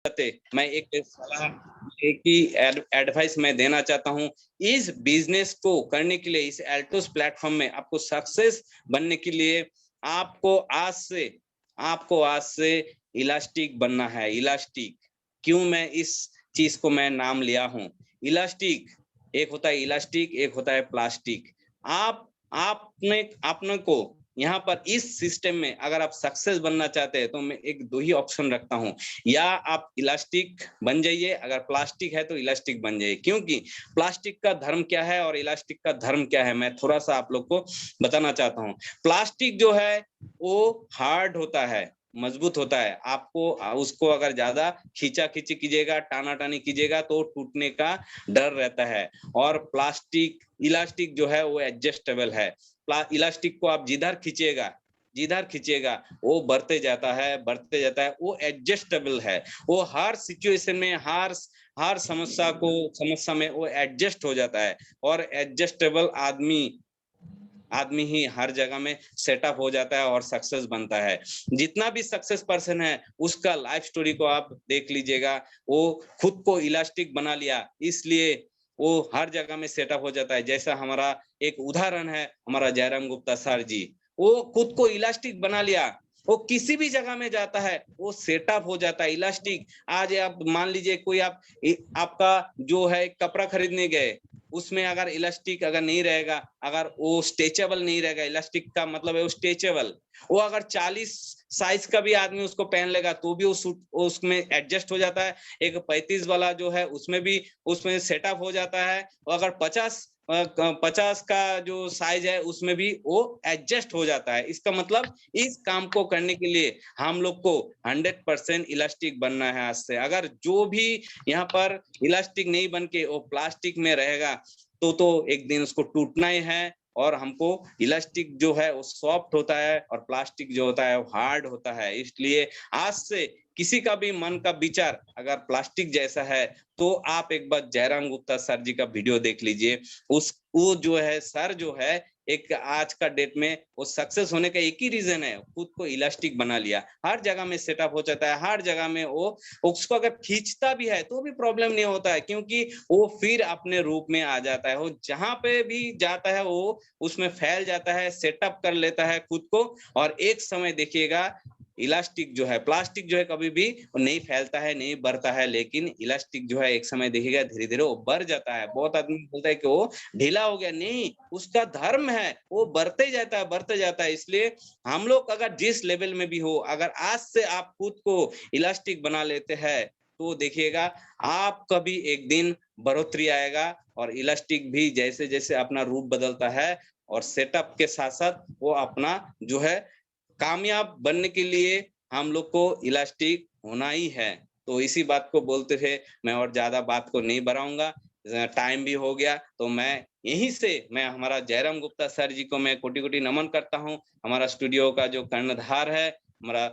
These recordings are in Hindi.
मैं एक सलाह, एक ही एडवाइस मैं देना चाहता हूँ। इस बिजनेस को करने के लिए, इस एल्टोस प्लेटफॉर्म में आपको सक्सेस बनने के लिए आपको आज से इलास्टिक बनना है। इलास्टिक, क्यों मैं इस चीज को मैं नाम लिया हूँ इलास्टिक? एक होता है इलास्टिक, एक होता है प्लास्टिक। आपने आपने को यहाँ पर इस सिस्टम में अगर आप सक्सेस बनना चाहते हैं तो मैं एक दो ही ऑप्शन रखता हूँ, या आप इलास्टिक बन जाइए, अगर प्लास्टिक है तो इलास्टिक बन जाइए। क्योंकि प्लास्टिक का धर्म क्या है और इलास्टिक का धर्म क्या है, मैं थोड़ा सा आप लोग को बताना चाहता हूँ। प्लास्टिक जो है वो हार्ड होता है, मजबूत होता है। आपको उसको अगर ज्यादा खींचा खींची कीजिएगा, टाना टानी कीजिएगा तो टूटने का डर रहता है। और इलास्टिक जो है वो एडजस्टेबल है। इलास्टिक को आप जिधर खींचेगा वो बढ़ते जाता है, वो एडजस्टेबल है। वो हर सिचुएशन में, हर समस्या में वो एडजस्ट हो जाता है। और एडजस्टेबल आदमी ही हर जगह में सेटअप हो जाता है और सक्सेस बनता है। जितना भी सक्सेस पर्सन है उसका लाइफ स्टोरी को आप देख लीजिएगा, वो खुद को इलास्टिक बना लिया, इसलिए वो हर जगह में सेटअप हो जाता है। जैसा हमारा एक उदाहरण है, हमारा जयराम गुप्ता सर जी, वो खुद को इलास्टिक बना लिया, वो किसी भी जगह में जाता है वो सेटअप हो जाता है इलास्टिक। आज आप मान लीजिए कोई आपका जो है कपड़ा खरीदने गए, उसमें अगर इलास्टिक अगर नहीं रहेगा, अगर वो स्ट्रेचेबल नहीं रहेगा, इलास्टिक का मतलब है वो स्ट्रेचेबल, वो अगर 40 साइज का भी आदमी उसको पहन लेगा तो भी उसमें एडजस्ट हो जाता है। एक 35 वाला जो है उसमें सेटअप हो जाता है। और अगर 50 का जो साइज है उसमें भी वो एडजस्ट हो जाता है। इसका मतलब इस काम को करने के लिए हम लोग को 100% इलास्टिक बनना है आज से। अगर जो भी यहाँ पर इलास्टिक नहीं बन के वो प्लास्टिक में रहेगा तो एक दिन उसको टूटना ही है। और हमको इलास्टिक जो है वो सॉफ्ट होता है और प्लास्टिक जो होता है वो हार्ड होता है। इसलिए आज से किसी का भी मन का विचार अगर प्लास्टिक जैसा है तो आप एक बार जयराम गुप्ता सर जी का वीडियो देख लीजिए। वो जो है सर जो है, एक आज का डेट में वो सक्सेस होने का एक ही रीजन है, खुद को इलास्टिक बना लिया। हर जगह में सेटअप हो जाता है, हर जगह में वो उसको अगर खींचता भी है तो भी प्रॉब्लम नहीं होता है, क्योंकि वो फिर अपने रूप में आ जाता है। वो जहां पे भी जाता है वो उसमें फैल जाता है, सेटअप कर लेता है खुद को। और एक समय देखिएगा इलास्टिक जो है, प्लास्टिक जो है कभी भी नहीं फैलता है, नहीं बढ़ता है, लेकिन इलास्टिक जो है एक समय देखिएगा धीरे धीरे वो बढ़ जाता है। बहुत आदमी बोलता है कि वो ढीला हो गया, नहीं, उसका धर्म है वो बढ़ते जाता है। इसलिए हम लोग अगर जिस लेवल में भी हो, अगर आज से आप खुद को इलास्टिक बना लेते हैं तो देखिएगा आप कभी एक दिन बढ़ोतरी आएगा। और इलास्टिक भी जैसे जैसे अपना रूप बदलता है और सेटअप के साथ साथ वो अपना जो है कामयाब बनने के लिए हम लोग को इलास्टिक होना ही है। तो इसी बात को बोलते हुए मैं और ज्यादा बात को नहीं बढ़ाऊंगा, टाइम भी हो गया। तो मैं हमारा जयराम गुप्ता सर जी को मैं कोटि कोटि नमन करता हूँ। हमारा स्टूडियो का जो कर्णधार है हमारा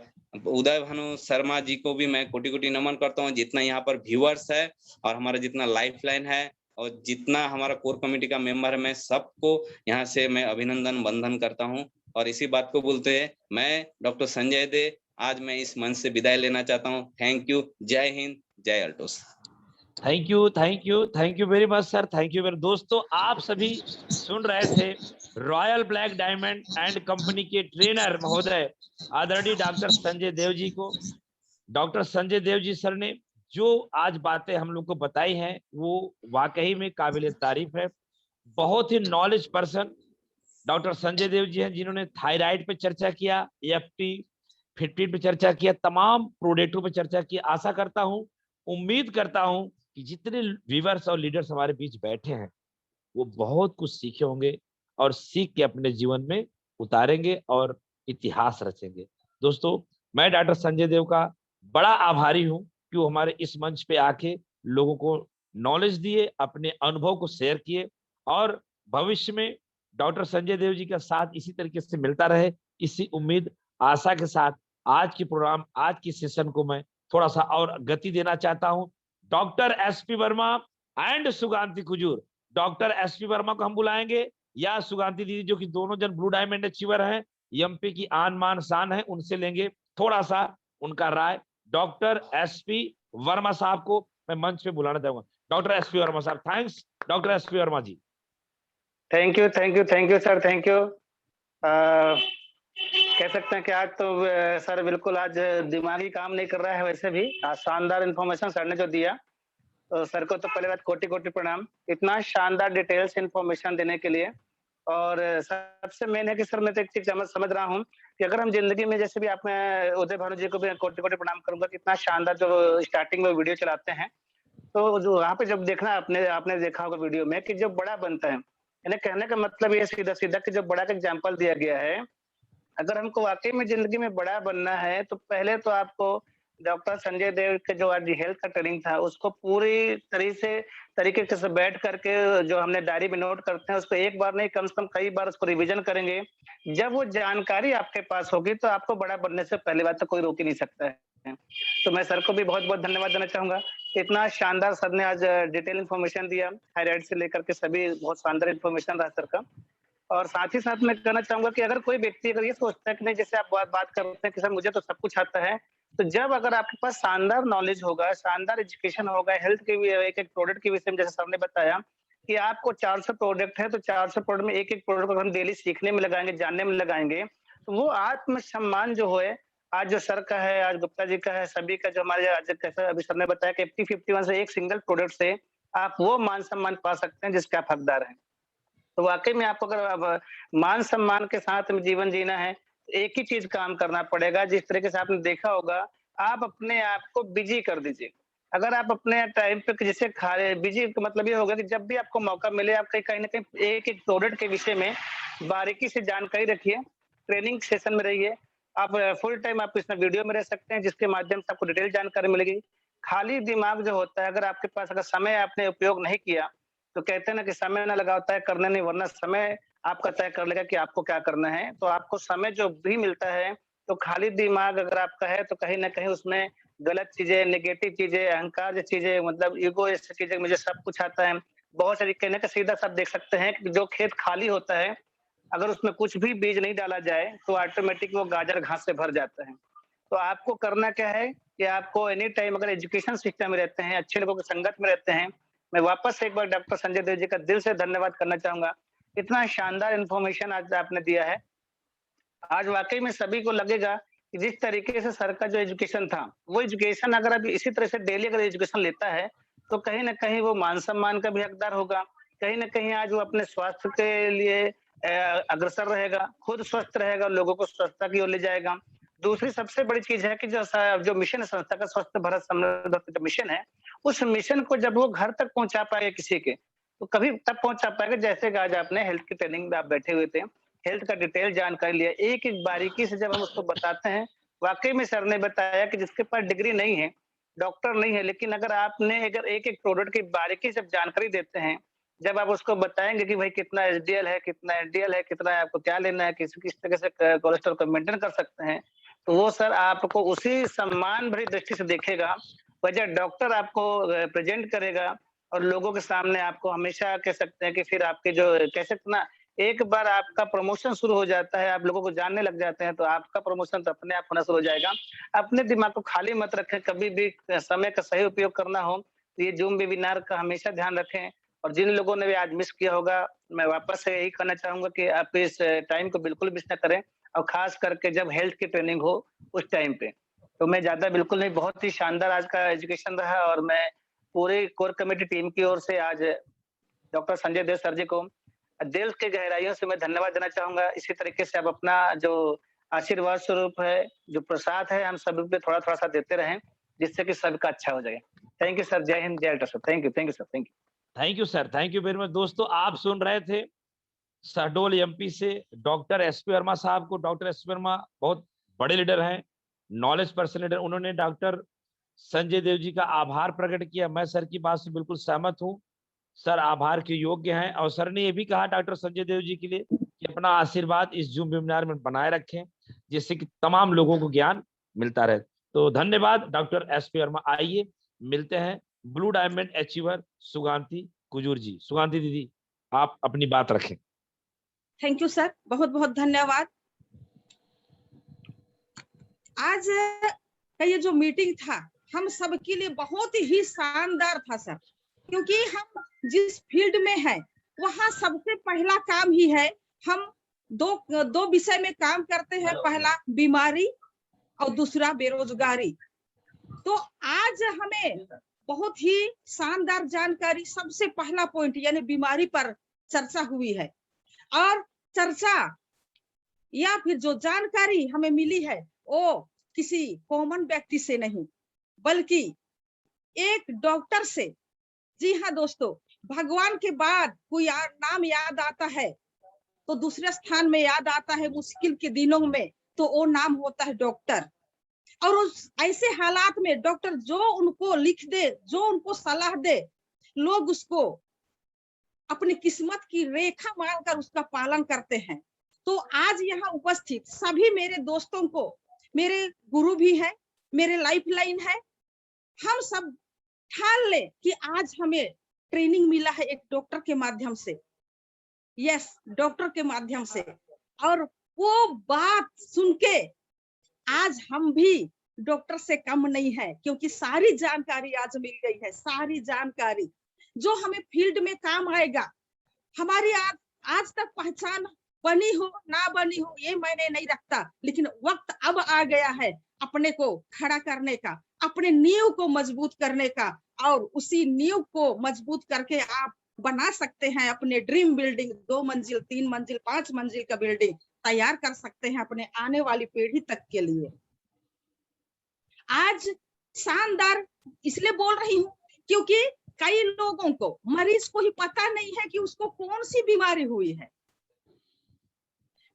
उदय भानु शर्मा जी को भी मैं कोटि कोटि नमन करता हूँ। जितना यहाँ पर व्यूअर्स है और हमारा जितना लाइफ लाइन है और जितना हमारा कोर कमेटी का मेंबर है, मैं सबको यहाँ से मैं अभिनंदन वंदन करता हूँ। और इसी बात को बोलते हैं मैं डॉक्टर संजय दे आज मैं इस मंच से विदाई लेना चाहता हूँ। थैंक यू, जय हिंद, जय Altos. Thank you very much sir, thank you very. दोस्तों आप सभी सुन रहे थे royal black diamond and company के ट्रेनर महोदय आदरणीय डॉक्टर संजय देव जी को। डॉक्टर संजय देव जी सर ने जो आज बातें हम लोग को बताई हैं वो वाकई में काबिल तारीफ है। बहुत ही knowledge person doctor Sanjay Dev ji हैं, जिन्होंने थायराइड पे चर्चा किया, एफटी फिटपिट पे चर्चा किया, तमाम प्रोडक्टों पे चर्चा की। आशा करता हूं, उम्मीद करता हूं कि जितने व्यूअर्स और लीडर्स हमारे बीच बैठे हैं वो बहुत कुछ सीखे होंगे और सीख के अपने जीवन में उतारेंगे और इतिहास रचेंगे। दोस्तों मैं डॉक्टर संजय देव का बड़ा आभारी हूं कि वो हमारे इस मंच पे आके लोगों को नॉलेज दिए, अपने अनुभव को शेयर किए। और भविष्य में डॉक्टर संजय देव जी का साथ इसी तरीके से मिलता रहे, इसी उम्मीद आशा के साथ आज की प्रोग्राम, आज की सेशन को मैं थोड़ा सा और गति देना चाहता हूं। Doctor SP Verma and Suganti Kujur, doctor SP Verma को हम बुलाएंगे या सुगांती दीदी, जो कि दोनों जन ब्लू डायमंड अचीवर हैं, एमपी की आन मान शान है, उनसे लेंगे थोड़ा सा उनका राय। डॉक्टर एसपी वर्मा साहब को मैं मंच पे बुलाना चाहूंगा। डॉक्टर एसपी वर्मा साहब, thanks doctor SP Verma ji. Thank you sir, thank you. कह सकते हैं कि आज तो सर बिल्कुल आज दिमाग ही काम नहीं कर रहा है। वैसे भी आज शानदार इन्फॉर्मेशन सर ने जो दिया, तो सर को तो पहले बात कोटि कोटि प्रणाम, इतना शानदार डिटेल्स इन्फॉर्मेशन देने के लिए। और सबसे मेन है कि सर मैं तो एक चीज समझ रहा हूँ कि अगर हम जिंदगी में, जैसे भी आपने उदय भानु जी को भी कोटि कोटि प्रणाम करूंगा कि इतना शानदार जो स्टार्टिंग में वीडियो चलाते हैं, तो जो वहाँ पे जब देखना आपने देखा होगा वीडियो में कि जो बड़ा बनता है, यानी कहने का मतलब ये सीधा सीधा कि जो बड़ा का एग्जाम्पल दिया गया है, अगर हमको वाकई में जिंदगी में बड़ा बनना है तो पहले तो आपको डॉक्टर संजय देव के जो आज हेल्थ का ट्रेनिंग था उसको पूरी तरीके से बैठ करके जो हमने डायरी में नोट करते हैं उसको एक बार नहीं कम से कम कई बार उसको रिवीजन करेंगे। जब वो जानकारी आपके पास होगी तो आपको बड़ा बनने से पहली बात तो कोई रोक ही नहीं सकता है। तो मैं सर को भी बहुत बहुत धन्यवाद देना चाहूंगा। इतना शानदार सर ने आज डिटेल इन्फॉर्मेशन दिया, थायराइड से लेकर के सभी बहुत शानदार इन्फॉर्मेशन रहा सर का। और साथ ही साथ मैं कहना चाहूंगा कि अगर कोई व्यक्ति अगर ये सोचता है कि नहीं, जैसे आप बात करते हैं कि सर मुझे तो सब कुछ आता है, तो जब अगर आपके पास शानदार नॉलेज होगा, शानदार एजुकेशन होगा, हेल्थ के भी एक एक प्रोडक्ट के विषय में, जैसे सर ने बताया कि आपको 400 प्रोडक्ट है, तो 400 प्रोडक्ट में एक एक प्रोडक्ट को हम डेली सीखने में लगाएंगे, जानने में लगाएंगे, तो वो आत्मसम्मान जो है, आज जो सर का है, आज गुप्ता जी का है, सभी का जो हमारे आज कैसा अभी सर ने बताया कि 50-51 से एक सिंगल प्रोडक्ट से आप वो मान सम्मान पा सकते हैं जिसके आप हकदार हैं। तो वाकई में आपको अगर अब मान सम्मान के साथ में जीवन जीना है, एक ही चीज काम करना पड़ेगा। जिस तरीके से आपने देखा होगा, आप अपने आप को बिजी कर दीजिए। अगर आप अपने टाइम पे जैसे खा रहे बिजी का मतलब ये होगा कि जब भी आपको मौका मिले आप कहीं न कहीं एक एक प्रोडक्ट के विषय में बारीकी से जानकारी रखिए, ट्रेनिंग सेशन में रहिए। आप फुल टाइम आप इसमें वीडियो में रह सकते हैं जिसके माध्यम से आपको डिटेल जानकारी मिलेगी। खाली दिमाग जो होता है, अगर आपके पास अगर समय आपने उपयोग नहीं किया, तो कहते हैं ना कि समय ना लगा होता है करने नहीं, वरना समय आपका तय कर लेगा कि आपको क्या करना है। तो आपको समय जो भी मिलता है, तो खाली दिमाग अगर आपका है तो कहीं न कहीं उसमें गलत चीजें, नेगेटिव चीजें, अहंकार जैसी चीजें, मतलब ईगो जैसी चीजें, मुझे सब कुछ आता है। बहुत सारी कहने का सीधा सा आप देख सकते हैं कि जो खेत खाली होता है, अगर उसमें कुछ भी बीज नहीं डाला जाए तो ऑटोमेटिक वो गाजर घास से भर जाता है। तो आपको करना क्या है कि आपको एनी टाइम अगर एजुकेशन सिस्टम में रहते हैं, अच्छे लोगों की संगत में रहते हैं, मैं वापस से एक बार डॉक्टर संजय देव जी का दिल से धन्यवाद करना चाहूंगा। इतना शानदार इन्फॉर्मेशन आज आपने दिया है। आज वाकई में सभी को लगेगा कि जिस तरीके से सर का जो एजुकेशन था, वो एजुकेशन अगर अभी इसी तरह से डेली अगर एजुकेशन लेता है, तो कहीं न कहीं वो मान सम्मान का भी हकदार होगा। कहीं न कहीं आज वो अपने स्वास्थ्य के लिए अग्रसर रहेगा, खुद स्वस्थ रहेगा, लोगों को स्वच्छता की ओर ले जाएगा। दूसरी सबसे बड़ी चीज़ है कि जो मिशन है संस्था का, स्वस्थ भारत समृद्ध भारत जो मिशन है, उस मिशन को जब वो घर तक पहुँचा पाएगा किसी के, तो कभी तब पहुँचा पाएगा जैसे कि आज आपने हेल्थ की ट्रेनिंग में आप बैठे हुए थे। हेल्थ का डिटेल जानकारी लिया, एक-एक बारीकी से जब हम उसको बताते हैं, वाक़ई में सर ने बताया कि जिसके पास डिग्री नहीं है, डॉक्टर नहीं है, लेकिन अगर एक-एक प्रोडक्ट की बारीकी से जानकारी देते हैं, जब आप उसको बताएँगे कि भाई कितना एचडीएल है, कितना एलडीएल है, कितना है, आपको क्या लेना है, किस तरह से कोलेस्ट्रॉल को मेंटेन कर सकते हैं, तो वो सर आपको उसी सम्मान भरी दृष्टि से देखेगा। वजह डॉक्टर आपको प्रेज़ेंट करेगा और लोगों के सामने आपको हमेशा कह सकते हैं कि फिर आपके जो कह सकते हैं ना, एक बार आपका प्रमोशन शुरू हो जाता है, आप लोगों को जानने लग जाते हैं, तो आपका प्रमोशन तो अपने आप होना शुरू हो जाएगा। अपने दिमाग को खाली मत रखें, कभी भी समय का सही उपयोग करना हो, तो ये ज़ूम वेबिनार का हमेशा ध्यान रखें। और जिन लोगों ने भी आज मिस किया होगा, मैं वापस से यही कहना चाहूँगा कि आप इस टाइम को बिल्कुल मिस ना करें, और ख़ास करके जब हेल्थ की ट्रेनिंग हो, उस टाइम पे। तो मैं ज़्यादा बिल्कुल नहीं, बहुत ही शानदार आज का एजुकेशन रहा, और मैं पूरी कोर कमेटी टीम की ओर से आज डॉक्टर संजय देव सर जी को दिल की गहराइयों से मैं धन्यवाद देना चाहूँगा। इसी तरीके से आप अपना जो आशीर्वाद स्वरूप है, जो प्रसाद है, हम सभी पे थोड़ा-थोड़ा सा देते रहें, जिससे कि सबका अच्छा हो जाए। थैंक यू सर, जय हिंद, जय doctor sir. Thank you sir, thank you. Thank you sir, thank you very much. दोस्तों आप सुन रहे थे शहडोल एमपी से डॉक्टर एसपी वर्मा साहब को। डॉक्टर एसपी वर्मा बहुत बड़े लीडर हैं, नॉलेज पर्सन लीडर। उन्होंने डॉक्टर संजय देव जी का आभार प्रकट किया। मैं सर की बात से बिल्कुल सहमत हूँ, सर आभार के योग्य हैं। और सर ने ये भी कहा डॉक्टर संजय देव जी के लिए कि अपना आशीर्वाद इस जूम वेबिनार में बनाए रखें, जिससे कि तमाम लोगों को ज्ञान मिलता रहे। तो धन्यवाद डॉक्टर एसपी वर्मा। आइए मिलते हैं blue diamond achiever Suganti Kujur जी। सुगांती दीदी, आप अपनी बात रखें। थैंक यू सर, बहुत बहुत धन्यवाद। आज का ये जो मीटिंग था, हम सबके लिए बहुत ही शानदार था सर, क्योंकि हम जिस फील्ड में हैं वहाँ सबसे पहला काम ही है, हम दो विषय में काम करते हैं, पहला बीमारी और दूसरा बेरोजगारी। तो आज हमें बहुत ही शानदार जानकारी, सबसे पहला पॉइंट यानी बीमारी पर चर्चा हुई है, और चर्चा या फिर जो जानकारी हमें मिली है वो किसी कॉमन व्यक्ति से नहीं, बल्कि एक डॉक्टर से। जी हाँ दोस्तों, भगवान के बाद कोई नाम याद आता है तो दूसरे स्थान में याद आता है मुश्किल के दिनों में, तो वो नाम होता है डॉक्टर। और उस ऐसे हालात में डॉक्टर जो उनको लिख दे, जो उनको सलाह दे, लोग उसको अपनी किस्मत की रेखा मानकर उसका पालन करते हैं। तो आज यहाँ उपस्थित सभी मेरे दोस्तों को, मेरे गुरु भी हैं, मेरे लाइफलाइन है, हम सब ठान ले कि आज हमें ट्रेनिंग मिला है एक डॉक्टर के माध्यम से। यस, डॉक्टर के माध्यम से। और वो बात सुन के आज हम भी डॉक्टर से कम नहीं है, क्योंकि सारी जानकारी आज मिल गई है, सारी जानकारी जो हमें फील्ड में काम आएगा। हमारी आज तक पहचान बनी हो ना बनी हो ये मैंने नहीं रखता, लेकिन वक्त अब आ गया है अपने को खड़ा करने का, अपने नींव को मजबूत करने का, और उसी नींव को मजबूत करके आप बना सकते हैं अपने ड्रीम बिल्डिंग, 2 मंजिल 3 मंजिल 5 मंजिल का बिल्डिंग तैयार कर सकते हैं अपने आने वाली पीढ़ी तक के लिए। आज शानदार इसलिए बोल रही हूँ क्योंकि कई लोगों को, मरीज को ही पता नहीं है कि उसको कौन सी बीमारी हुई है।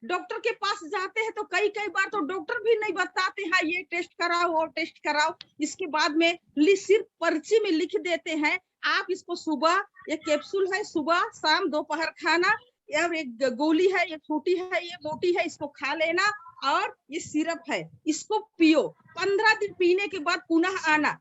डॉक्टर के पास जाते हैं तो कई बार तो डॉक्टर भी नहीं बताते हैं ये टेस्ट कराओ वो टेस्ट कराओ, इसके बाद में सिर्फ पर्ची में लिख देते हैं आप इसको सुबह, ये कैप्सूल है सुबह शाम दोपहर खाना, या एक गोली है, ये छोटी है ये मोटी है, इसको खा लेना, और ये सिरप है इसको पियो। 15 दिन पीने के बाद पुनः आना,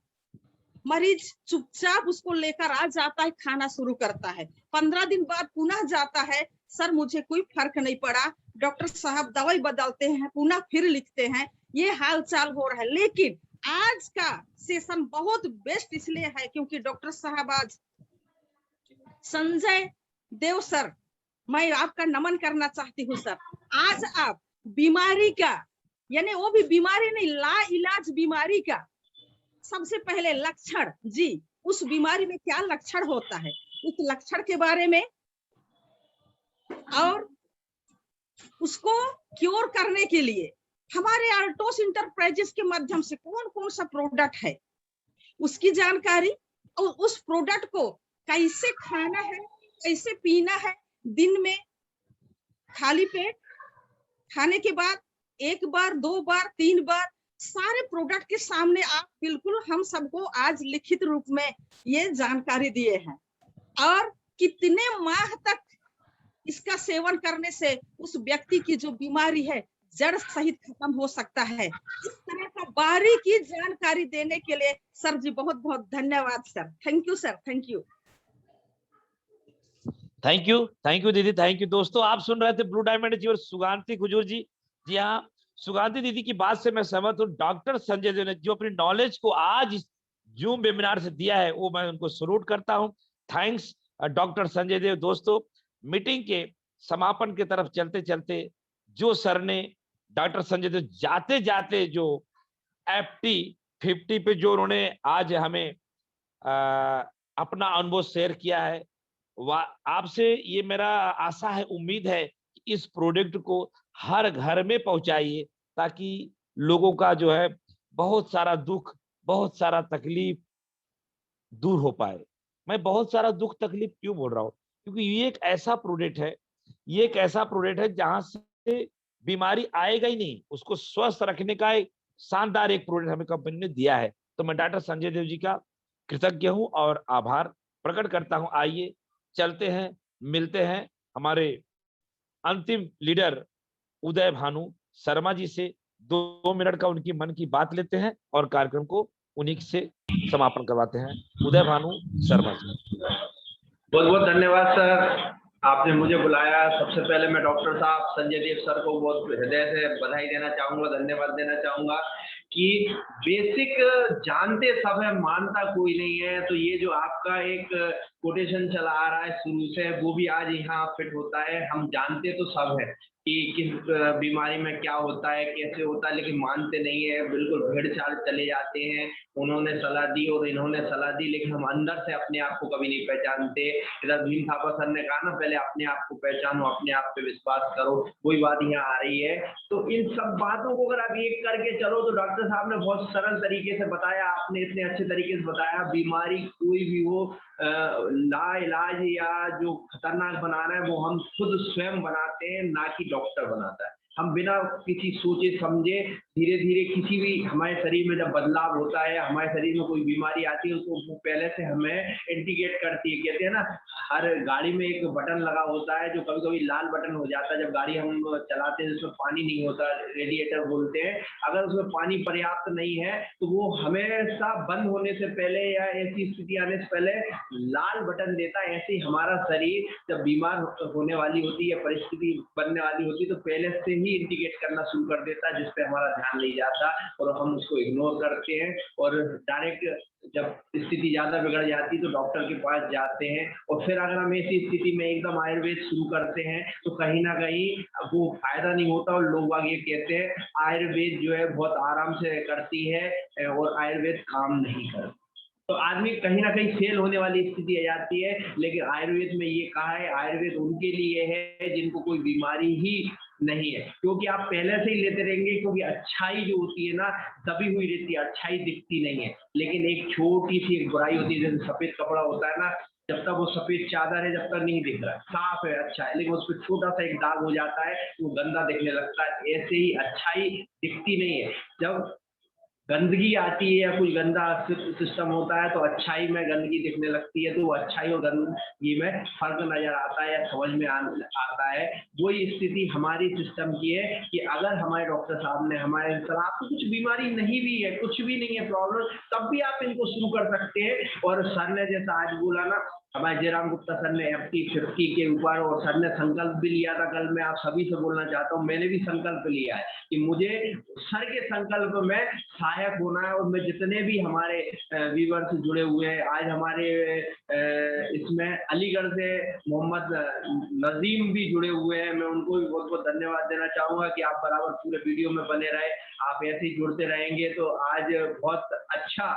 मरीज चुपचाप उसको लेकर आ जाता है, खाना शुरू करता है। 15 दिन बाद पुनः जाता है, सर मुझे कोई फर्क नहीं पड़ा, डॉक्टर साहब दवाई बदलते हैं, पुनः फिर लिखते हैं, ये हाल चाल हो रहा है। लेकिन आज का सेशन बहुत बेस्ट इसलिए है क्योंकि डॉक्टर साहब आज संजय देव सर, मैं आपका नमन करना चाहती हूँ सर। आज आप बीमारी का, यानी वो भी बीमारी नहीं, ला इलाज बीमारी का सबसे पहले लक्षण, जी उस बीमारी में क्या लक्षण होता है उस लक्षण के बारे में, और उसको क्योर करने के लिए हमारे अल्टोस इंटरप्राइजेस के माध्यम से कौन कौन सा प्रोडक्ट है उसकी जानकारी, और उस प्रोडक्ट को कैसे खाना है, कैसे पीना है, दिन में खाली पेट, खाने के बाद 1 बार 2 बार 3 बार, सारे प्रोडक्ट के सामने आप बिल्कुल हम सबको आज लिखित रूप में ये जानकारी दिए हैं। और कितने माह तक इसका सेवन करने से उस व्यक्ति की जो बीमारी है जड़ सहित खत्म हो सकता है, इस तरह का बारीकी जानकारी देने के लिए सर जी बहुत बहुत धन्यवाद sir. Thank you sir, thank you. Thank you दीदी, थैंक यू। दोस्तों आप सुन रहे थे blue diamond achiever Suganti Khujur जी। जी हाँ, सुगांती दीदी की बात से मैं सहमत हूँ। डॉक्टर संजय देव ने जो अपनी नॉलेज को आज इस जूम वेबिनार से दिया है वो मैं उनको सैल्यूट करता हूँ। थैंक्स डॉक्टर संजय देव। दोस्तों मीटिंग के समापन की तरफ चलते चलते जो सर ने डॉक्टर संजय देव जाते जाते जो FT 50 पे जो उन्होंने आज हमें अपना अनुभव शेयर किया है, आपसे ये मेरा आशा है, उम्मीद है कि इस प्रोडक्ट को हर घर में पहुंचाइए ताकि लोगों का जो है बहुत सारा दुख, बहुत सारा तकलीफ दूर हो पाए। मैं बहुत सारा दुख तकलीफ क्यों बोल रहा हूँ, क्योंकि ये एक ऐसा प्रोडक्ट है, ये एक ऐसा प्रोडक्ट है जहां से बीमारी आएगा ही नहीं, उसको स्वस्थ रखने का एक शानदार एक प्रोडक्ट हमें कंपनी ने दिया है। तो मैं डॉक्टर संजय देव जी का कृतज्ञ हूं और आभार प्रकट करता हूं। आइए चलते हैं, मिलते हैं हमारे अंतिम लीडर उदय भानु शर्मा जी से। 2 मिनट का उनकी मन की बात लेते हैं और कार्यक्रम को उन्हीं से समापन करवाते हैं। उदय भानु शर्मा जी। बहुत बहुत धन्यवाद सर, आपने मुझे बुलाया। सबसे पहले मैं डॉक्टर साहब संजय देव सर को बहुत हृदय से बधाई देना चाहूंगा, धन्यवाद देना चाहूंगा कि बेसिक जानते सब है, मानता कोई नहीं है। तो ये जो आपका एक कोटेशन चला आ रहा है शुरू से, वो भी आज यहाँ फिट होता है। हम जानते तो सब है कि किस बीमारी में क्या होता है, कैसे होता है, लेकिन मानते नहीं है, बिल्कुल भेड़ चाल चले जाते हैं। उन्होंने सलाह दी और इन्होंने सलाह दी, लेकिन हम अंदर से अपने आप को कभी नहीं पहचानते। इधर भीम थापा सर ने कहा ना, पहले अपने आप को पहचानो, अपने आप पे विश्वास करो, वही बात यहाँ आ रही है। तो इन सब बातों को अगर आप एक करके चलो, तो डॉक्टर साहब ने बहुत सरल तरीके से बताया, आपने इतने अच्छे तरीके से बताया। बीमारी कोई भी हो, ला इलाज या जो खतरनाक बनाना है वो हम खुद स्वयं बनाते हैं, ना कि डॉक्टर बनाता है। हम बिना किसी सोचे समझे धीरे धीरे किसी भी हमारे शरीर में जब बदलाव होता है, हमारे शरीर में कोई बीमारी आती है, तो वो पहले से हमें इंडिकेट करती है। कहते हैं ना, हर गाड़ी में एक बटन लगा होता है जो कभी कभी लाल बटन हो जाता है जब गाड़ी हम चलाते हैं, जिसमें पानी नहीं होता, रेडिएटर बोलते हैं। अगर उसमें पानी पर्याप्त नहीं है तो वो हमेशा बंद होने से पहले या ऐसी स्थिति आने से पहले लाल बटन देता है। ऐसे ही हमारा शरीर जब बीमार होने वाली होती है, परिस्थिति बनने वाली होती है, तो पहले से ही इंडिकेट करना शुरू कर देता है, जिसपे हमारा ध्यान नहीं जाता और हम उसको इग्नोर करते हैं और डायरेक्ट जब स्थिति ज्यादा बिगड़ जाती है तो डॉक्टर के पास जाते हैं। और फिर अगर हम ऐसी स्थिति में एकदम आयुर्वेद शुरू करते हैं तो कहीं ना कहीं वो फायदा नहीं होता और लोग बाग ये कहते हैं आयुर्वेद जो है बहुत आराम से करती है और आयुर्वेद काम नहीं करती। तो आदमी कहीं ना कहीं फेल होने वाली स्थिति आ जाती है। लेकिन आयुर्वेद में ये कहा है, आयुर्वेद उनके लिए है जिनको कोई बीमारी ही नहीं है, क्योंकि आप पहले से ही लेते रहेंगे, क्योंकि अच्छाई जो होती है ना दबी हुई रहती है, अच्छाई दिखती नहीं है। लेकिन एक छोटी सी एक बुराई होती है, जैसे सफेद कपड़ा होता है ना, जब तक वो सफेद चादर है जब तक नहीं दिख रहा, साफ है, अच्छा है, लेकिन उस पर छोटा सा एक दाग हो जाता है वो गंदा दिखने लगता है। ऐसे ही अच्छाई दिखती नहीं है। जब गंदगी आती है या कोई गंदा सिस्टम होता है तो अच्छाई में गंदगी दिखने लगती है, तो वो अच्छाई और गंदगी में फर्क नजर आता है या समझ में आता है। वही स्थिति हमारी सिस्टम की है कि अगर हमारे डॉक्टर साहब ने हमारे सर आपको कुछ बीमारी नहीं भी है, कुछ भी नहीं है प्रॉब्लम, तब भी आप इनको शुरू कर सकते हैं। और सर ने जैसा आज बोला ना, हमारे जयराम गुप्ता सर ने FT 50 के ऊपर, और सर ने संकल्प भी लिया था। कल मैं आप सभी से बोलना चाहता हूँ, मैंने भी संकल्प लिया है कि मुझे सर के संकल्प में सहायक होना है। और मैं जितने भी हमारे व्यूअर्स जुड़े हुए हैं, आज हमारे इसमें अलीगढ़ से मोहम्मद नजीम भी जुड़े हुए हैं, मैं उनको भी बहुत बहुत धन्यवाद देना चाहूंगा कि आप बराबर पूरे वीडियो में बने रहे। आप ऐसे ही जुड़ते रहेंगे तो आज बहुत अच्छा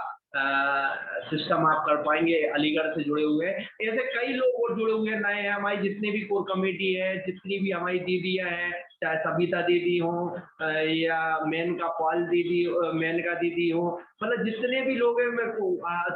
सिस्टम आप कर पाएंगे। अलीगढ़ से जुड़े हुए ऐसे कई लोग और जुड़े हुए नए हैं। हमारी जितनी भी कोर कमेटी है, जितनी भी हमारी दीदियां हैं, चाहे सबिता दीदी हो या मेनका पॉल दीदी, मेनका दीदी हो, मतलब जितने भी लोग हैं, मैं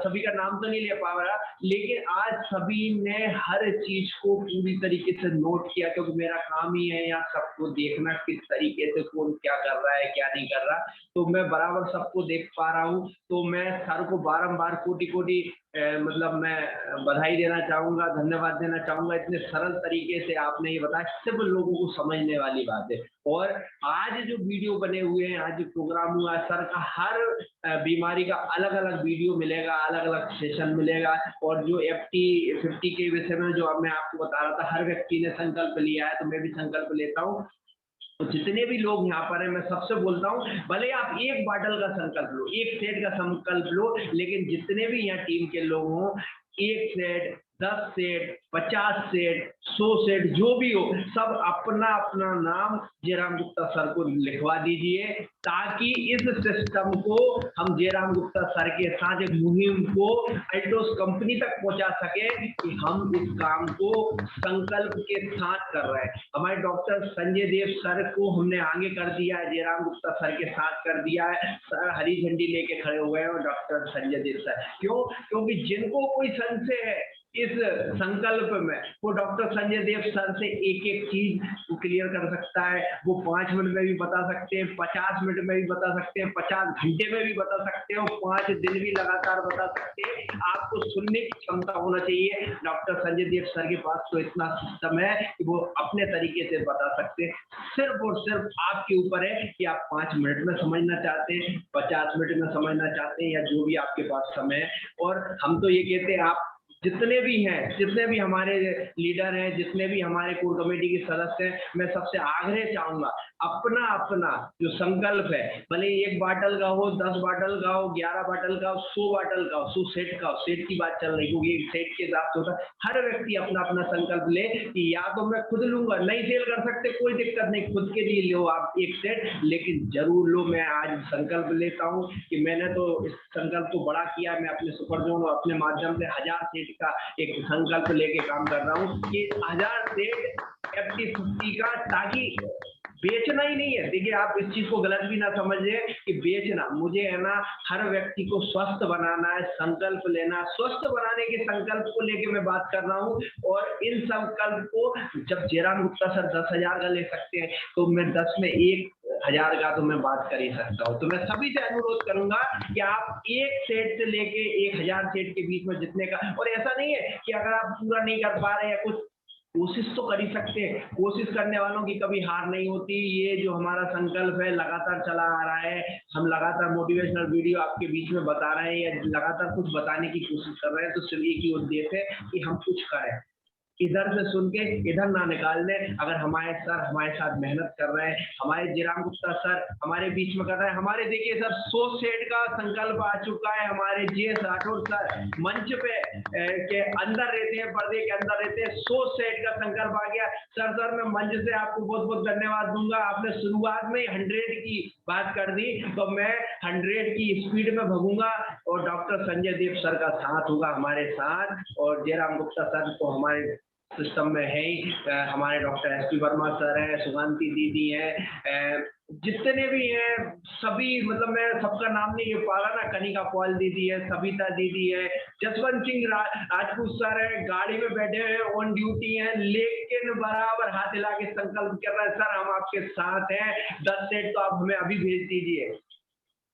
सभी का नाम तो नहीं ले पा रहा, लेकिन आज सभी ने हर चीज को पूरी तरीके से नोट किया, क्योंकि मेरा काम ही है यहाँ सबको देखना किस तरीके से कौन क्या कर रहा है क्या नहीं कर रहा। तो मैं बराबर सबको देख पा रहा हूँ। तो मैं सर को बारंबार कोटि कोटि मतलब मैं बधाई देना चाहूंगा, धन्यवाद देना चाहूंगा। इतने सरल तरीके से आपने ये बताया, सिर्फ लोगों को समझने वाली बात है। और आज जो वीडियो बने हुए हैं, आज जो प्रोग्राम हुआ है, सर का हर बीमारी का अलग अलग वीडियो मिलेगा, अलग अलग सेशन मिलेगा। और जो FT 50 के विषय में जो अब मैं आपको बता रहा था, हर व्यक्ति ने संकल्प लिया है, तो मैं भी संकल्प लेता हूँ। तो जितने भी लोग यहाँ पर हैं, मैं सबसे बोलता हूँ, भले आप एक बॉटल का संकल्प लो, एक सेट का संकल्प लो, लेकिन जितने भी यहाँ टीम के लोग हों, 1 सेट, 10 सेट, 50 सेट, 100 सेट, जो भी हो, सब अपना अपना नाम जयराम गुप्ता सर को लिखवा दीजिए, ताकि इस सिस्टम को हम जयराम गुप्ता सर के साथ एक मुहिम को अल्टोस कंपनी तक पहुंचा सके कि हम इस काम को संकल्प के साथ कर रहे हैं। हमारे डॉक्टर संजय देव सर को हमने आगे कर दिया है, जयराम गुप्ता सर के साथ कर दिया है। सर हरी झंडी लेके खड़े हुए हैं, डॉक्टर संजय देव सर। क्यों? क्योंकि जिनको कोई संशय है इस संकल्प में, वो डॉक्टर संजय देव सर से एक एक चीज क्लियर कर सकता है। वो 5 मिनट में भी बता सकते हैं, 50 मिनट में भी बता सकते हैं, 50 घंटे में भी बता सकते हैं, और 5 दिन भी लगातार बता सकते हैं। आपको सुनने की क्षमता होना चाहिए। डॉक्टर संजय देव सर के पास तो इतना सिस्टम है कि वो अपने तरीके से बता सकते हैं। सिर्फ और सिर्फ आपके ऊपर है कि आप 5 मिनट में समझना चाहते हैं, 50 मिनट में समझना चाहते हैं, या जो भी आपके पास समय है। और हम तो ये कहते हैं, आप जितने भी हैं, जितने भी हमारे लीडर हैं, जितने भी हमारे कोर कमेटी के सदस्य हैं, मैं सबसे आग्रह चाहूंगा अपना अपना जो संकल्प है, भले 1 बाटल का हो, 10 बाटल का हो, 11 बाटल का हो, 100 बाटल का हो, 100 सेट का हो, सेट की बात चल रही, क्योंकि एक सेट के हिसाब से होता है। हर व्यक्ति अपना अपना संकल्प ले कि या तो मैं खुद लूंगा, नहीं सेल कर सकते कोई दिक्कत नहीं, खुद के लिए लो आप 1 सेट, लेकिन जरूर लो। मैं आज संकल्प लेता हूँ कि मैंने तो इस संकल्प को बड़ा किया, मैं अपने सुपर जोन और अपने माध्यम से 1000 सेट का एक संकल्प लेके काम कर रहा हूँ कि 1000 सेट FD50 का, ताकि बेचना ही नहीं है। देखिए, आप इस चीज को गलत भी ना समझिए कि बेचना, मुझे है ना हर व्यक्ति को स्वस्थ बनाना है, संकल्प लेना, स्वस्थ बनाने के संकल्प को लेके मैं बात कर रहा हूँ। और इन संकल्प को जब जयराम गुप्ता सर 10,000 का ले सकते हैं, तो मैं 10 में 1,000 का तो मैं बात कर ही सकता हूँ। तो मैं सभी से अनुरोध करूंगा कि आप 1 सेट से लेके 1,000 सेट के बीच में जितने का, और ऐसा नहीं है कि अगर आप पूरा नहीं कर पा रहे हैं कुछ, कोशिश तो कर ही सकते हैं। कोशिश करने वालों की कभी हार नहीं होती। ये जो हमारा संकल्प है लगातार चला आ रहा है, हम लगातार मोटिवेशनल वीडियो आपके बीच में बता रहे हैं या लगातार कुछ बताने की कोशिश कर रहे हैं, तो सिर्फ एक ही उद्देश्य है कि हम कुछ करें, इधर से सुन के इधर ना निकाल दें। अगर हमारे सर हमारे साथ मेहनत कर रहे हैं, हमारे जयराम गुप्ता सर हमारे बीच में कर रहे हैं, हमारे देखिए सर 100 सेट का संकल्प आ चुका है। हमारे GS राठौर सर मंच पे के अंदर रहते हैं, पर्दे के अंदर रहते हैं, 100 सेट का संकल्प आ गया। सर मैं मंच से आपको बहुत बहुत धन्यवाद दूंगा। आपने शुरुआत में 100 की बात कर दी, तो मैं 100 की स्पीड में भगूंगा और डॉक्टर संजय देव सर का साथ होगा हमारे साथ, और जयराम गुप्ता सर तो हमारे सिस्टम में है ही। हमारे डॉक्टर SP वर्मा सर हैं, सुगांती दीदी हैं, जितने भी हैं सभी, मतलब मैं सबका नाम नहीं ले पा रहा ना, कनिका पॉल दीदी है, सविता दीदी है, जसवंत सिंह राजपूत सर है, गाड़ी में बैठे हैं, ऑन ड्यूटी हैं, लेकिन बराबर हाथ हिला के संकल्प कर रहे हैं, सर हम आपके साथ हैं, 10 सेट तो आप हमें अभी भेज दीजिए।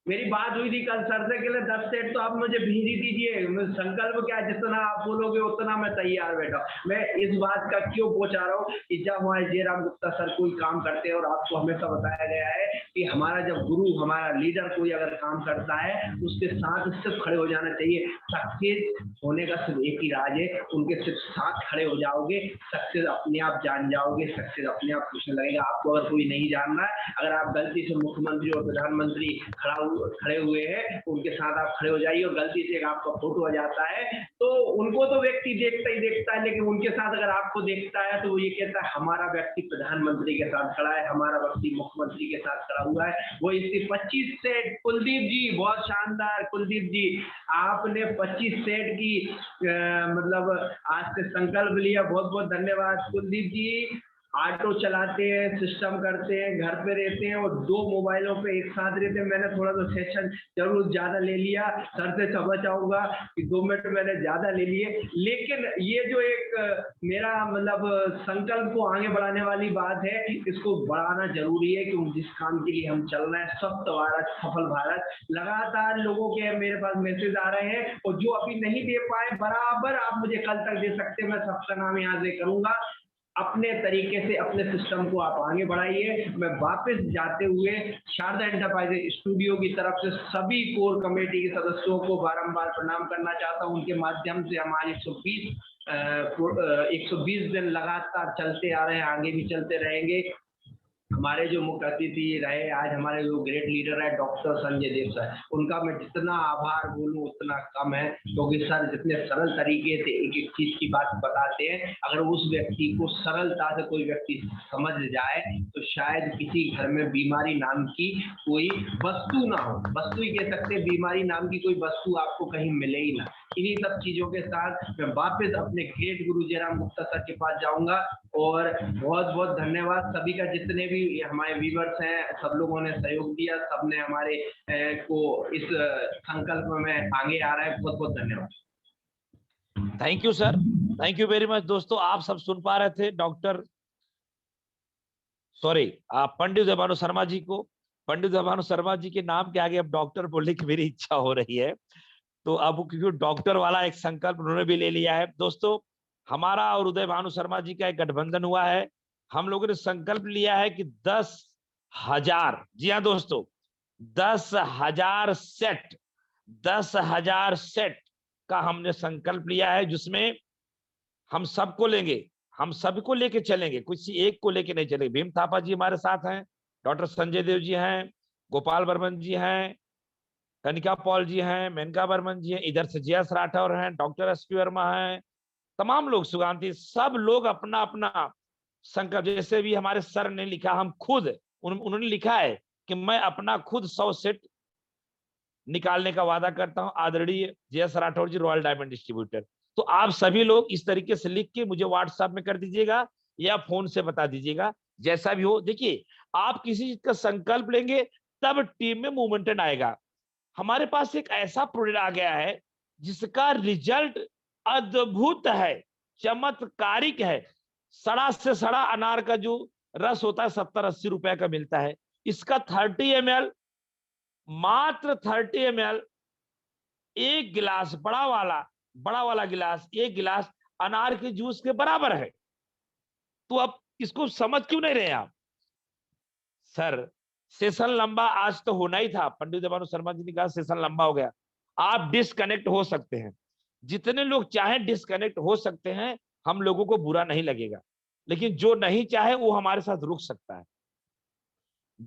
मेरी बात हुई थी कल सर से, के लिए 10 सेट तो आप मुझे भेज ही दीजिए, संकल्प क्या, जितना आप बोलोगे उतना मैं तैयार बैठा। मैं इस बात का क्यों पहुंचा रहा हूँ कि जब हमारे जयराम गुप्ता सर कोई काम करते हैं, और आपको हमेशा बताया गया है कि हमारा जब गुरु, हमारा लीडर कोई अगर काम करता है, उसके साथ सिर्फ खड़े हो जाना चाहिए। सक्सेस होने का सिर्फ एक ही राज है, उनके सिर्फ साथ खड़े हो जाओगे, सक्सेस अपने आप जान जाओगे, सक्सेस अपने आप पूछने लगेगा। आपको अगर कोई नहीं जान रहा है, अगर आप गलती से मुख्यमंत्री और प्रधानमंत्री खड़े हुए हैं, उनके साथ आप खड़े हो जाइए, और गलती से आपका फोटो आ जाता है तो उनको तो व्यक्ति देखता ही देखता है, लेकिन उनके साथ अगर आपको देखता है तो वो ये कहता है हमारा व्यक्ति प्रधानमंत्री के साथ खड़ा है, हमारा व्यक्ति मुख्यमंत्री के साथ खड़ा हुआ है। वो इसकी 25 सेट, कुलदीप जी बहुत शानदार, कुलदीप जी आपने 25 सेट की मतलब आज से संकल्प लिया, बहुत बहुत धन्यवाद कुलदीप जी। ऑटो चलाते हैं, सिस्टम करते हैं, घर पे रहते हैं और 2 मोबाइलों पे एक साथ रहते हैं। मैंने थोड़ा सा सेशन जरूर ज्यादा ले लिया, सर से क्षमा चाहूंगा कि 2 मिनट मैंने ज्यादा ले लिए, लेकिन ये जो एक मेरा मतलब संकल्प को आगे बढ़ाने वाली बात है, इसको बढ़ाना जरूरी है, क्योंकि जिस काम के लिए हम चल रहे हैं, स्वस्थ भारत सफल भारत, लगातार लोगों के मेरे पास मैसेज आ रहे हैं, और जो अभी नहीं दे पाए बराबर आप मुझे कल तक दे सकते हैं, मैं सबका नाम यहाँ से करूंगा। अपने तरीके से अपने सिस्टम को आप आगे बढ़ाइए। मैं वापस जाते हुए शारदा एंटरप्राइजेज स्टूडियो की तरफ से सभी कोर कमेटी के सदस्यों को बारंबार प्रणाम करना चाहता हूं। उनके माध्यम से हमारे 120 दिन लगातार चलते आ रहे हैं, आगे भी चलते रहेंगे। हमारे जो मुख्य अतिथि रहे आज, हमारे जो ग्रेट लीडर है डॉक्टर संजय देव सर, उनका मैं जितना आभार बोलूं उतना कम है, क्योंकि सर जितने सरल तरीके से एक एक चीज की बात बताते हैं, अगर उस व्यक्ति को सरलता से कोई व्यक्ति समझ जाए तो शायद किसी घर में बीमारी नाम की कोई वस्तु ना हो, वस्तु ही कह सकते, बीमारी नाम की कोई वस्तु आपको कहीं मिले ही ना। इन्हीं सब चीजों के साथ मैं वापस अपने ग्रेट गुरु जयराम गुप्ता सर के पास जाऊंगा, और बहुत बहुत धन्यवाद सभी का, जितने भी हमारे व्यूअर्स हैं, सब लोगों ने सहयोग दिया, सबने हमारे को इस संकल्प में आगे आ रहा है। बहुत बहुत धन्यवाद। Thank you sir, thank you very much. दोस्तों आप सब सुन पा रहे थे पंडित उदयभानु शर्मा जी को। पंडित उदयभानु शर्मा जी के नाम के आगे अब डॉक्टर बोलने की मेरी इच्छा हो रही है, तो अब क्योंकि डॉक्टर वाला एक संकल्प उन्होंने भी ले लिया है। दोस्तों हमारा और उदयभानु शर्मा जी का एक गठबंधन हुआ है, हम लोगों ने संकल्प लिया है कि 10,000, जी हाँ दोस्तों, 10,000 सेट का हमने संकल्प लिया है, जिसमें हम सबको लेंगे, हम सबको लेके चलेंगे, किसी एक को लेके नहीं चलेंगे। भीम थापा जी हमारे साथ हैं, डॉक्टर संजय देव जी हैं, गोपाल बर्मन जी हैं, कनिका पॉल जी हैं, मेनका बर्मन जी हैं, इधर से जयस राठौर हैं, डॉक्टर एसपी वर्मा हैं, तमाम लोग, सुगांती, सब लोग अपना अपना संकल्प, जैसे भी हमारे सर ने लिखा, हम खुद उन्होंने लिखा है कि मैं अपना खुद 100 सेट निकालने का वादा करता हूं, आदरणीय जयस राठौर जी, रॉयल डायमंड डिस्ट्रीब्यूटर। तो आप सभी लोग इस तरीके से लिख के मुझे व्हाट्सएप में कर दीजिएगा या फोन से बता दीजिएगा, जैसा भी हो। देखिए, आप किसी चीज का संकल्प लेंगे तब टीम में मूवमेंट आएगा। हमारे पास एक ऐसा प्रोडक्ट आ गया है जिसका रिजल्ट अद्भुत है, चमत्कारिक है। सड़ा से सड़ा अनार का जो रस होता है 70-80 रुपए का मिलता है, इसका 30 ml, मात्र 30 ml, एक गिलास, बड़ा वाला गिलास, एक गिलास अनार के जूस के बराबर है। तो अब इसको समझ क्यों नहीं रहे आप? सर, सेशन लंबा आज तो होना ही था, पंडित देवानंद शर्मा जी ने कहा सेशन लंबा हो गया, आप डिस्कनेक्ट हो सकते हैं, जितने लोग चाहें डिस्कनेक्ट हो सकते हैं, हम लोगों को बुरा नहीं लगेगा, लेकिन जो नहीं चाहे वो हमारे साथ रुक सकता है।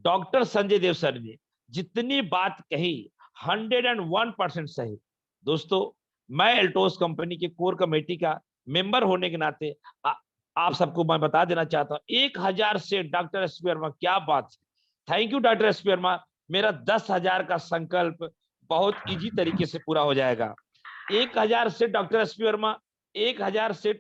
डॉक्टर संजय देव सर ने जितनी बात कही 101% सही। दोस्तों, मैं एल्टोस कंपनी के कोर कमेटी का मेंबर होने के नाते आप सबको मैं बता देना चाहता हूं, 1000 से डॉक्टर एसपी वर्मा, क्या बात है, thank you doctor SP Verma. मेरा 10,000 का संकल्प बहुत इजी तरीके से पूरा हो जाएगा। 1000 से डॉक्टर एसपी वर्मा, 1000 से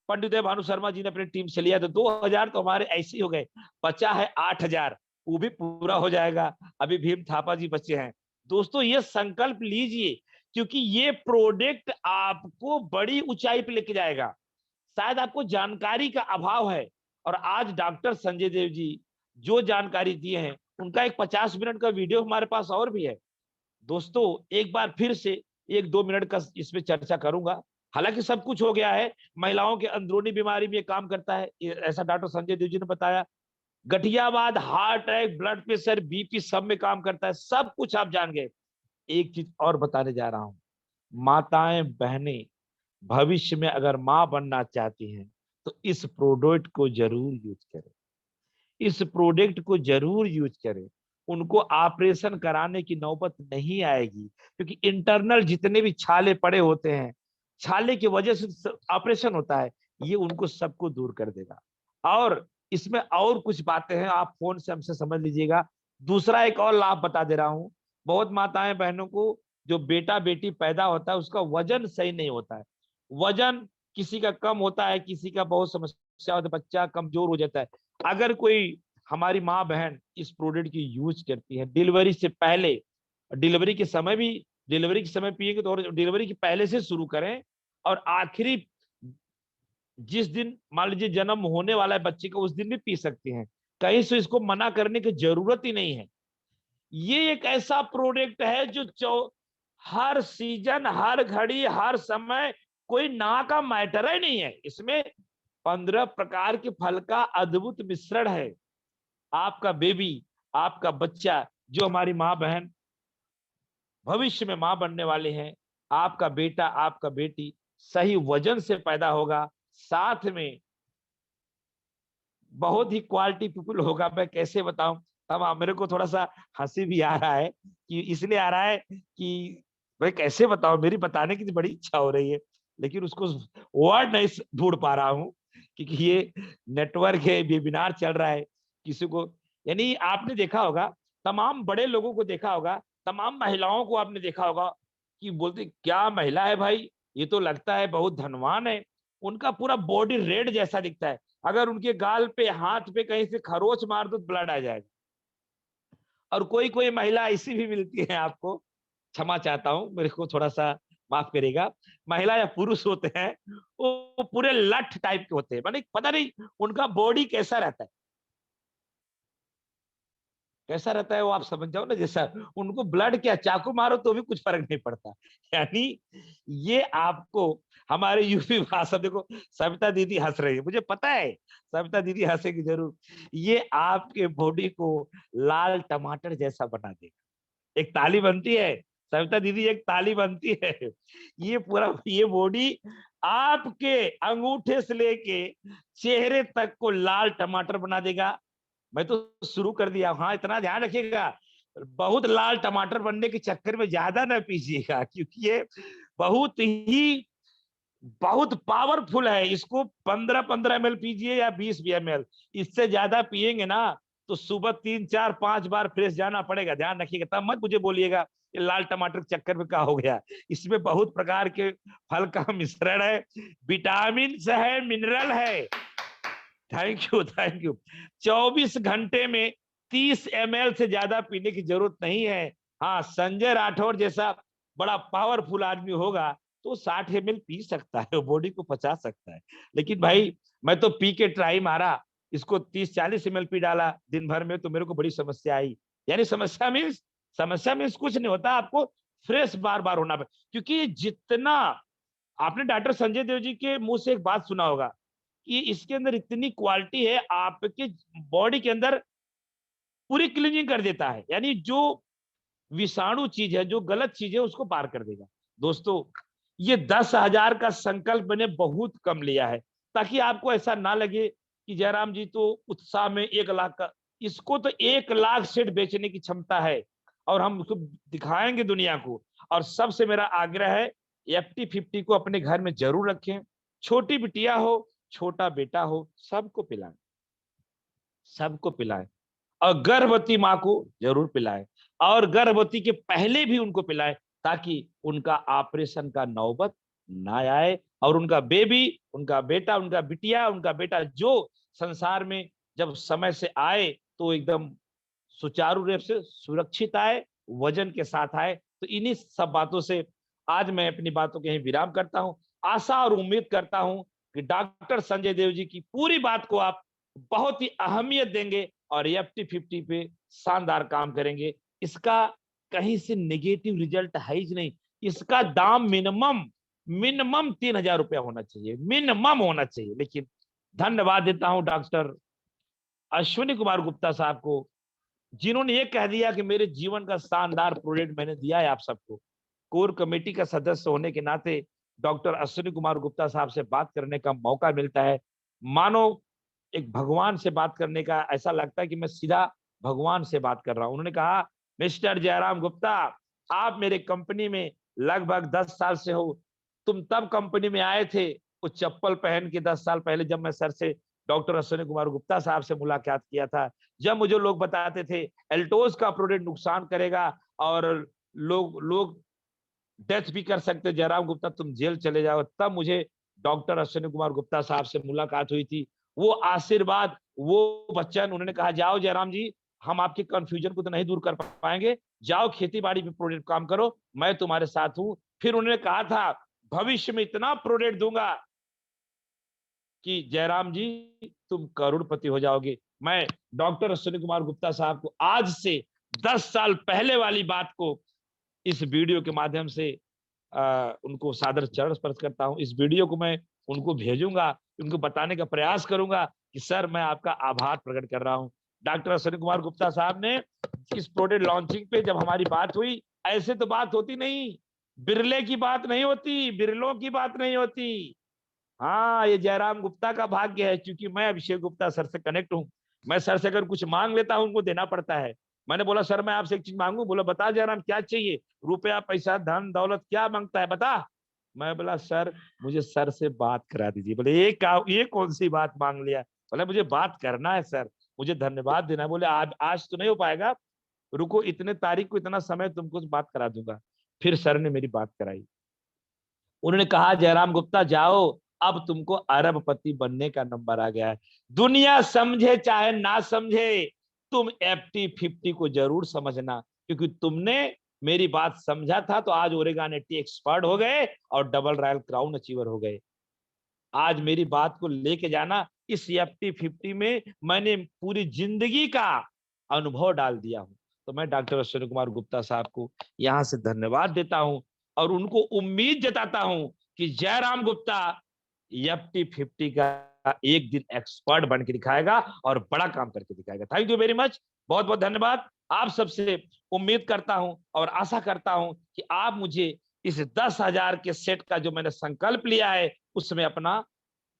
पंडित भानु शर्मा जी ने अपनी टीम से लिया, तो 2000 तो हमारे ऐसे ही हो गए, बचा है 8000, वो भी पूरा हो जाएगा। अभी भीम थापा जी बच्चे हैं। दोस्तों, ये संकल्प लीजिए, क्योंकि ये प्रोडक्ट आपको बड़ी ऊंचाई पे लेके जाएगा। शायद आपको जानकारी का अभाव है, और आज डॉक्टर संजय देव जी जो जानकारी दिए हैं, उनका एक 50 मिनट का वीडियो हमारे पास और भी है। दोस्तों, एक बार फिर से 1-2 मिनट का इसमें चर्चा करूंगा। हालांकि सब कुछ हो गया है, महिलाओं के अंदरूनी बीमारी में काम करता है, ऐसा डॉक्टर संजय देव जी ने बताया। गठियावाद, heart attack, blood pressure, BP, सब में काम करता है, सब कुछ आप जान गए। एक चीज और बताने जा रहा हूं, माताएं बहनें भविष्य में अगर मां बनना चाहती हैं तो इस प्रोडक्ट को जरूर यूज करें, इस प्रोडक्ट को जरूर यूज करें। उनको ऑपरेशन कराने की नौबत नहीं आएगी, क्योंकि इंटरनल जितने भी छाले पड़े होते हैं, छाले की वजह से ऑपरेशन होता है, ये उनको सबको दूर कर देगा। और इसमें और कुछ बातें हैं, आप फोन से हमसे समझ लीजिएगा। दूसरा एक और लाभ बता दे रहा हूं, बहुत माताएं बहनों को जो बेटा बेटी पैदा होता है उसका वजन सही नहीं होता है, वजन किसी का कम होता है, किसी का बहुत समस्या होता है, बच्चा कमजोर हो जाता है। अगर कोई हमारी माँ बहन इस प्रोडक्ट की यूज करती है डिलीवरी से पहले, डिलीवरी के समय भी, डिलीवरी के समय पिएंगे तो, और डिलीवरी के पहले से शुरू करें, और आखिरी जिस दिन मान लीजिए जन्म होने वाला है बच्चे का, उस दिन भी पी सकती हैं, कहीं से इसको मना करने की जरूरत ही नहीं है। ये एक ऐसा प्रोडक्ट है जो हर सीजन, हर घड़ी, हर समय, कोई ना का मैटर ही नहीं है। इसमें 15 प्रकार के फल का अद्भुत मिश्रण है। आपका बेबी, आपका बच्चा, जो हमारी माँ बहन भविष्य में मां बनने वाले हैं, आपका बेटा, आपका बेटी सही वजन से पैदा होगा, साथ में बहुत ही क्वालिटी पीपल होगा। मैं कैसे बताऊं, तब मेरे को थोड़ा सा हंसी भी आ रहा है, कि इसलिए आ रहा है कि मैं कैसे बताऊं, मेरी बताने की बड़ी इच्छा हो रही है, लेकिन उसको वर्ड नहीं ढूंढ पा रहा हूं, क्योंकि ये नेटवर्क है, वेबिनार चल रहा है, किसी को, यानी आपने देखा होगा, तमाम बड़े लोगों को देखा होगा, तमाम महिलाओं को आपने देखा होगा कि बोलते क्या महिला है भाई, ये तो लगता है बहुत धनवान है। उनका पूरा बॉडी रेड जैसा दिखता है, अगर उनके गाल पे, हाथ पे कहीं से खरोच मार दो ब्लड आ जाएगा। और कोई कोई महिला ऐसी भी मिलती है आपको, क्षमा चाहता हूं, मेरे को थोड़ा सा माफ करिएगा, महिला या पुरुष होते हैं, वो पूरे लठ टाइप के होते हैं, माने पता नहीं उनका बॉडी कैसा रहता है, कैसा रहता है वो आप समझ जाओ ना, जैसा उनको ब्लड क्या, चाकू मारो तो भी कुछ फर्क नहीं पड़ता। यानी ये आपको हमारे यूपी भाषा, देखो सविता दीदी हंस रही है, मुझे पता है सविता दीदी हंसेगी जरूर, ये आपके बॉडी को लाल टमाटर जैसा बना देगा। एक ताली बनती है सविता दीदी, एक ताली बनती है। ये पूरा, ये बॉडी आपके अंगूठे से लेके चेहरे तक को लाल टमाटर बना देगा। मैं तो शुरू कर दिया। हाँ, इतना ध्यान रखिएगा, बहुत लाल टमाटर बनने के चक्कर में ज्यादा ना पीजिएगा, क्योंकि ये बहुत पावरफुल है। इसको 15-15 ml पीजिए या 20 ml, इससे ज्यादा पिएंगे ना तो सुबह 3-4-5 बार फ्रेश जाना पड़ेगा। ध्यान रखिएगा, तब मत मुझे बोलिएगा ये लाल टमाटर के चक्कर में क्या हो गया। इसमें बहुत प्रकार के फल का मिश्रण है, विटामिन है, मिनरल है। Thank you. 24 घंटे में 30 ml से ज्यादा पीने की जरूरत नहीं है। हाँ, संजय राठौर जैसा बड़ा पावरफुल आदमी होगा तो 60 ml पी सकता है, वो बॉडी को पचा सकता है। लेकिन भाई मैं तो पी के ट्राई मारा, इसको 30-40 ml पी डाला दिन भर में, तो मेरे को बड़ी समस्या आई। यानी समस्या मीन्स कुछ नहीं होता, आपको फ्रेश बार बार होना पड़े। क्योंकि जितना आपने डॉक्टर संजय देव जी के मुंह से एक बात सुना होगा कि इसके अंदर इतनी क्वालिटी है, आपके बॉडी के अंदर पूरी क्लीनिंग कर देता है। यानी जो विषाणु चीज है, जो गलत चीज है, उसको पार कर देगा। दोस्तों, ये 10,000 का संकल्प मैंने बहुत कम लिया है, ताकि आपको ऐसा ना लगे कि जयराम जी तो उत्साह में 1 लाख का। इसको तो 1 लाख सेट बेचने की क्षमता है, और हम उसको दिखाएंगे दुनिया को। और सबसे मेरा आग्रह है, FT50 को अपने घर में जरूर रखें। छोटी बिटिया हो, छोटा बेटा हो, सबको पिलाएं, सबको पिलाएं। और गर्भवती माँ को जरूर पिलाएं, और गर्भवती के पहले भी उनको पिलाएं, ताकि उनका ऑपरेशन का नौबत ना आए, और उनका बेबी, उनका बेटा, उनका बिटिया, उनका बेटा जो संसार में जब समय से आए तो एकदम सुचारू रूप से सुरक्षित आए, वजन के साथ आए। तो इन्हीं सब बातों से आज मैं अपनी बातों के यहीं विराम करता हूं। आशा और उम्मीद करता हूं कि डॉक्टर संजय देव जी की पूरी बात को आप बहुत ही अहमियत देंगे और FT50 पे शानदार काम करेंगे। इसका कहीं से नेगेटिव रिजल्ट है ही नहीं। इसका दाम मिनिमम 3,000 रुपया होना चाहिए, मिनिमम होना चाहिए। लेकिन धन्यवाद देता हूं डॉक्टर अश्विनी कुमार गुप्ता साहब को, जिन्होंने ये कह दिया कि मेरे जीवन का शानदार प्रोजेक्ट मैंने दिया है आप सबको। कोर कमेटी का सदस्य होने के नाते डॉक्टर अश्विनी कुमार गुप्ता साहब से बात करने का मौका मिलता है, मानो एक भगवान से बात करने का ऐसा लगता है कि मैं सीधा भगवान से बात कर रहा हूं। उन्होंने कहा, मिस्टर जयराम गुप्ता, आप मेरे कंपनी में लगभग 10 साल से हो। तुम तब कंपनी में आए थे वो चप्पल पहन के 10 साल पहले, जब मैं सर से डॉक्टर अश्विनी कुमार गुप्ता साहब से मुलाकात किया था, जब मुझे लोग बताते थे एल्टोज का प्रोडक्ट नुकसान करेगा और लोग डेथ भी कर सकते, जयराम गुप्ता तुम जेल चले जाओ। तब मुझे डॉक्टर अश्विनी कुमार गुप्ता साहब से मुलाकात हुई थी। वो आशीर्वाद, वो वचन, उन्होंने कहा, जाओ जयराम जी, हम आपके कंफ्यूजन को तो नहीं दूर कर पाएंगे, जाओ खेती बाड़ी पे प्रोजेक्ट काम करो, मैं तुम्हारे साथ हूं। फिर उन्होंने कहा था, भविष्य में इतना प्रोजेक्ट दूंगा कि जयराम जी तुम करोड़पति हो जाओगे। मैं डॉक्टर अश्विनी कुमार गुप्ता साहब को आज से 10 साल पहले वाली बात को इस वीडियो के माध्यम से उनको सादर चरण स्पर्श करता हूं। इस वीडियो को मैं उनको भेजूंगा, उनको बताने का प्रयास करूंगा कि सर मैं आपका आभार प्रकट कर रहा हूं। डॉक्टर अश्विनी कुमार गुप्ता साहब ने इस प्रोडक्ट लॉन्चिंग पे जब हमारी बात हुई, ऐसे तो बात होती नहीं, बिरले की बात नहीं होती, बिरलों की बात नहीं होती। हाँ, ये जयराम गुप्ता का भाग्य है, क्योंकि मैं अभिषेक गुप्ता सर से कनेक्ट हूँ। मैं सर से अगर कुछ मांग लेता हूँ, उनको देना पड़ता है। मैंने बोला, सर मैं आपसे एक चीज मांगू। बोला, बता जयराम क्या चाहिए, रुपया पैसा धन दौलत क्या मांगता है बता। मैं बोला, सर मुझे सर से बात करा दीजिए। बोले, ये कौन सी बात मांग लिया। बोला, मुझे बात करना है सर, मुझे धन्यवाद देना है। बोले, आज तो नहीं हो पाएगा, रुको, इतने तारीख को इतना समय तुमको बात करा दूंगा। फिर सर ने मेरी बात कराई। उन्होंने कहा, जयराम गुप्ता जाओ, अब तुमको अरबपति बनने का नंबर आ गया है। दुनिया समझे चाहे ना समझे, तुम FT50 को जरूर समझना, क्योंकि तुमने मेरी बात समझा था तो आज ओरेगन एटी एक्सपर्ट हो गए और डबल रॉयल क्राउन अचीवर हो गए। आज मेरी बात को लेके जाना, इस FT50 में मैंने पूरी जिंदगी का अनुभव डाल दिया हूं। तो मैं डॉक्टर अश्विनी कुमार गुप्ता साहब को यहां से धन्यवाद देता हूं और उनको उम्मीद जताता हूं कि जयराम गुप्ता FT50 का एक दिन एक्सपर्ट बन के दिखाएगा और बड़ा काम करके दिखाएगा। थैंक यू वेरी मच, बहुत बहुत धन्यवाद। आप सबसे उम्मीद करता हूं और आशा करता हूं कि आप मुझे इस 10,000 के सेट का जो मैंने संकल्प लिया है उसमें अपना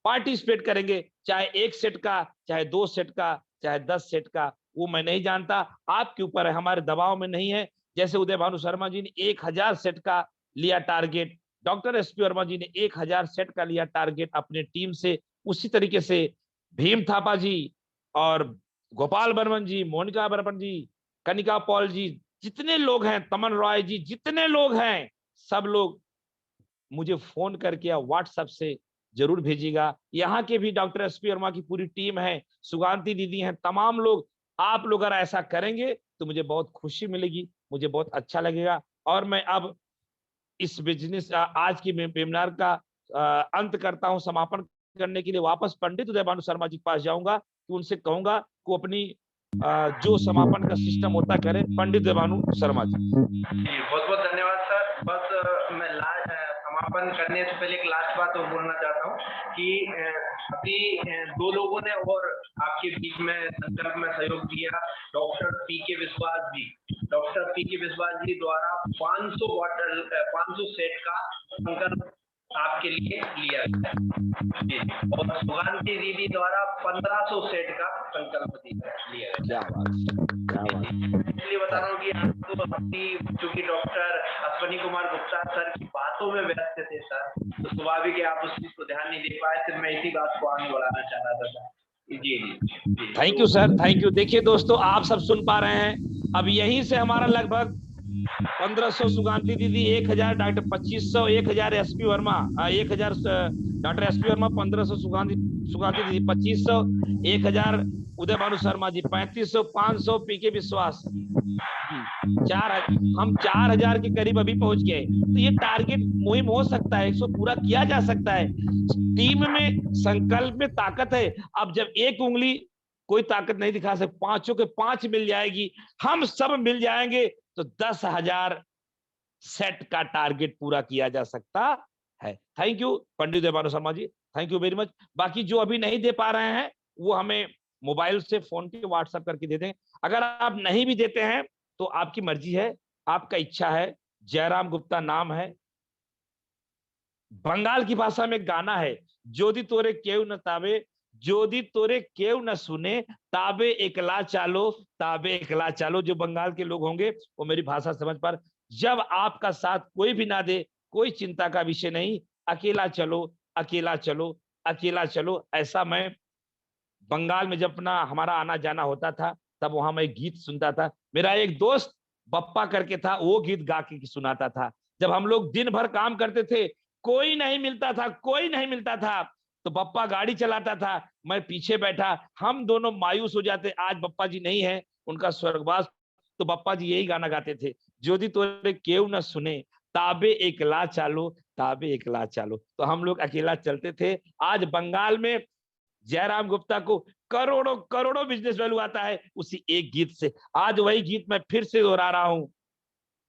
पार्टिसिपेट करेंगे, चाहे 1 सेट का, चाहे 2 सेट का, चाहे 10 सेट का, वो मैं नहीं जानता, आपके ऊपर है, हमारे दबाव में नहीं है। जैसे उदय भानु शर्मा जी ने 1000 सेट का लिया टारगेट, डॉक्टर एसपी वर्मा जी ने 1000 सेट का लिया टारगेट अपने टीम से, उसी तरीके से भीम थापा जी और गोपाल बर्मन जी, मोनिका बर्मन जी, कनिका पॉल जी, जितने लोग हैं, तमन रॉय जी, जितने लोग हैं, सब लोग मुझे फोन करके या व्हाट्सएप से जरूर भेजिएगा। यहाँ के भी डॉक्टर एसपी वर्मा की पूरी टीम है, सुगांती दीदी हैं, तमाम लोग, आप लोग अगर ऐसा करेंगे तो मुझे बहुत खुशी मिलेगी, मुझे बहुत अच्छा लगेगा। और मैं अब इस बिजनेस आज की वेबिनार का अंत करता हूं, समापन करने के लिए वापस पंडित उदय भानु शर्मा जी के पास जाऊंगा, कि उनसे कहूंगा कि अपनी जो समापन का सिस्टम होता करे, पंडित उदय भानु शर्मा जी। बहुत बहुत धन्यवाद सर। बस मैं समापन करने से पहले एक लास्ट बात और बोलना चाहता हूँ कि अभी 2 लोगों ने और आपके बीच में संकल्प में सहयोग दिया, डॉक्टर पीके विश्वास जी। डॉक्टर पीके विश्वास जी द्वारा 500 सेट का संकल्प आपके लिए लिया गया और सुगांती दीदी द्वारा 1500 सेट का संकल्प लिया गया। इसलिए बता रहा हूँ कि आपको अपनी, चूंकि डॉक्टर अश्विनी कुमार गुप्ता सर की बातों में व्यस्त थे सर, तो स्वाभाविक है आप उस चीज को ध्यान नहीं दे पाए, सिर्फ मैं इसी बात को आगे बढ़ाना चाह रहा था सर। जी। Thank you sir, thank you. देखिए दोस्तों, आप सब सुन पा रहे हैं, अब यहीं से हमारा लगभग 1500 सुगांती दीदी, 1000 doctor 2500, 1000 SP Verma, 1000 doctor SP Verma, 1500 Suganti दीदी 2500, 1000 उदय भानु शर्मा जी 3500, 500 पीके विश्वास जी, 4000 के करीब अभी पहुंच गए। तो ये टारगेट मुहिम हो सकता है, इसको पूरा किया जा सकता है। टीम में, संकल्प में ताकत है। अब जब एक उंगली कोई ताकत नहीं दिखा सकती, 5 के 5 मिल जाएगी, हम सब मिल जाएंगे तो 10,000 सेट का टारगेट पूरा किया जा सकता है। Thank you Pandit Uday Bhanu Sharma ji, thank you very much. बाकी जो अभी नहीं दे पा रहे हैं वो हमें मोबाइल से, फोन के, व्हाट्सएप करके दे दें। अगर आप नहीं भी देते हैं तो आपकी मर्जी है, आपका इच्छा है। जयराम गुप्ता नाम है, बंगाल की भाषा में गाना है, जोदी तोरे केव न ताबे, जोदी तोरे केव न सुने, ताबे एकला चालो, ताबे एकला चालो। जो बंगाल के लोग होंगे वो मेरी भाषा समझ पर, जब आपका साथ कोई भी ना दे, कोई चिंता का विषय नहीं, अकेला चलो, अकेला चलो, अकेला चलो। ऐसा मैं बंगाल में जब अपना हमारा आना जाना होता था, तब वहां मैं गीत सुनता था। मेरा एक दोस्त बप्पा करके था, वो गीत गा के सुनाता था। जब हम लोग दिन भर काम करते थे, कोई नहीं मिलता था, कोई नहीं मिलता था, तो बप्पा गाड़ी चलाता था, मैं पीछे बैठा, हम दोनों मायूस हो जाते। आज बप्पा जी नहीं है, उनका स्वर्गवास, तो बप्पा जी यही गाना गाते थे, जोदी तोरे केव न सुने, ताबे एकला चालो, ताबे एकला चालो। तो हम लोग अकेला चलते थे। आज बंगाल में जयराम गुप्ता को करोड़ों करोड़ों बिजनेस वैल्यू आता है उसी एक गीत से। आज वही गीत मैं फिर से दोहरा रहा हूं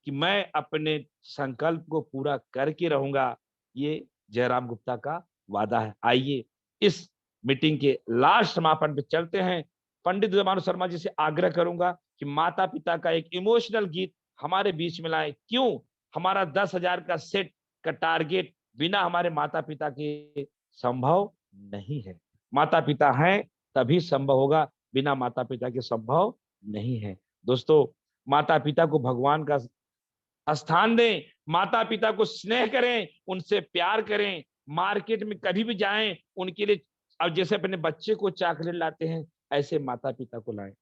कि मैं अपने संकल्प को पूरा करके रहूंगा, ये जयराम गुप्ता का वादा है। आइए इस मीटिंग के लास्ट समापन पे चलते हैं। पंडित उदय भानु शर्मा जी से आग्रह करूंगा कि माता पिता का एक इमोशनल गीत हमारे बीच में लाएं। क्यों? हमारा 10,000 का सेट का टारगेट बिना हमारे माता पिता के संभव नहीं है। माता पिता हैं तभी संभव होगा, बिना माता पिता के संभव नहीं है। दोस्तों, माता पिता को भगवान का स्थान दें, माता पिता को स्नेह करें, उनसे प्यार करें। मार्केट में कभी भी जाएं, उनके लिए, अब जैसे अपने बच्चे को चॉकलेट लाते हैं, ऐसे माता पिता को लाएं।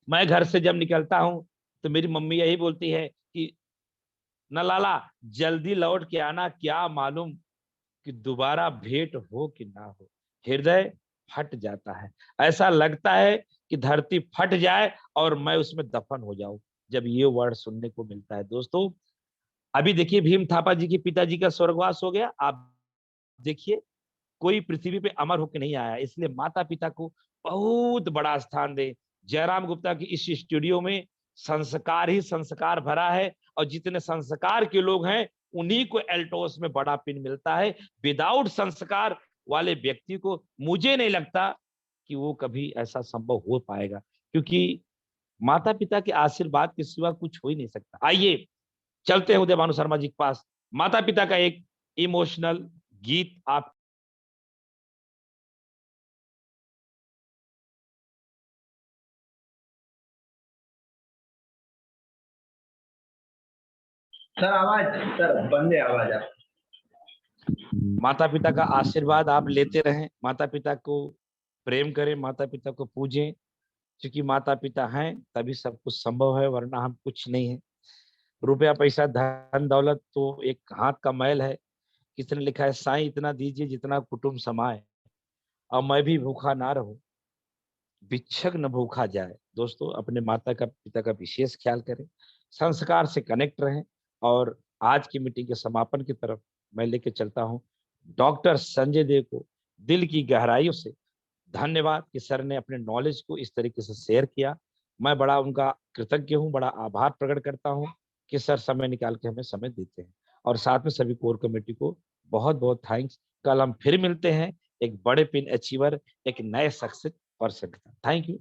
मैं घर से जब निकलता हूं तो मेरी मम्मी यही बोलती है कि न लाला जल्दी लौट के आना, क्या मालूम कि दोबारा भेंट हो कि ना हो। हृदय फट जाता है, ऐसा लगता है कि धरती फट जाए और मैं उसमें दफन हो जाऊं जब ये वर्ड सुनने को मिलता है। दोस्तों, अभी देखिए भीम थापा जी के पिताजी का स्वर्गवास हो गया। आप देखिए, कोई पृथ्वी पे अमर होकर नहीं आया, इसलिए माता पिता को बहुत बड़ा स्थान दे। जयराम गुप्ता की इस स्टूडियो में संस्कार ही संस्कार भरा है, और जितने संस्कार के लोग हैं उन्हीं को एल्टोस में बड़ा पिन मिलता है। विदाउट संस्कार वाले व्यक्ति को मुझे नहीं लगता कि वो कभी ऐसा संभव हो पाएगा, क्योंकि माता पिता के आशीर्वाद के सिवा कुछ हो ही नहीं सकता। आइए चलते हैं उदय भानु शर्मा जी के पास, माता पिता का एक इमोशनल गीत आप सर आवाज, सर बंद है आवाज आप। माता पिता का आशीर्वाद आप लेते रहें, माता पिता को प्रेम करें, माता पिता को पूजें, क्योंकि माता पिता हैं तभी सब कुछ संभव है, वरना हम कुछ नहीं है। रुपया पैसा धन दौलत तो एक हाथ का मैल है। किसी ने लिखा है, साईं इतना दीजिए जितना कुटुंब समाए, और मैं भी भूखा ना रहूं, भिक्षक न भूखा जाए। दोस्तों, अपने माता का पिता का विशेष ख्याल करें, संस्कार से कनेक्ट रहें। और आज की मीटिंग के समापन की तरफ मैं लेके चलता हूं डॉक्टर संजय देव को दिल की गहराइयों से धन्यवाद कि सर ने अपने नॉलेज को इस तरीके से शेयर किया। मैं बड़ा उनका कृतज्ञ हूं, बड़ा आभार प्रकट करता हूं कि सर समय निकाल के हमें समय देते हैं। और साथ में सभी कोर कमेटी को बहुत बहुत थैंक्स। कल हम फिर मिलते हैं एक बड़े पिन अचीवर, एक नए सक्सेस पर्सन के साथ। Thank you.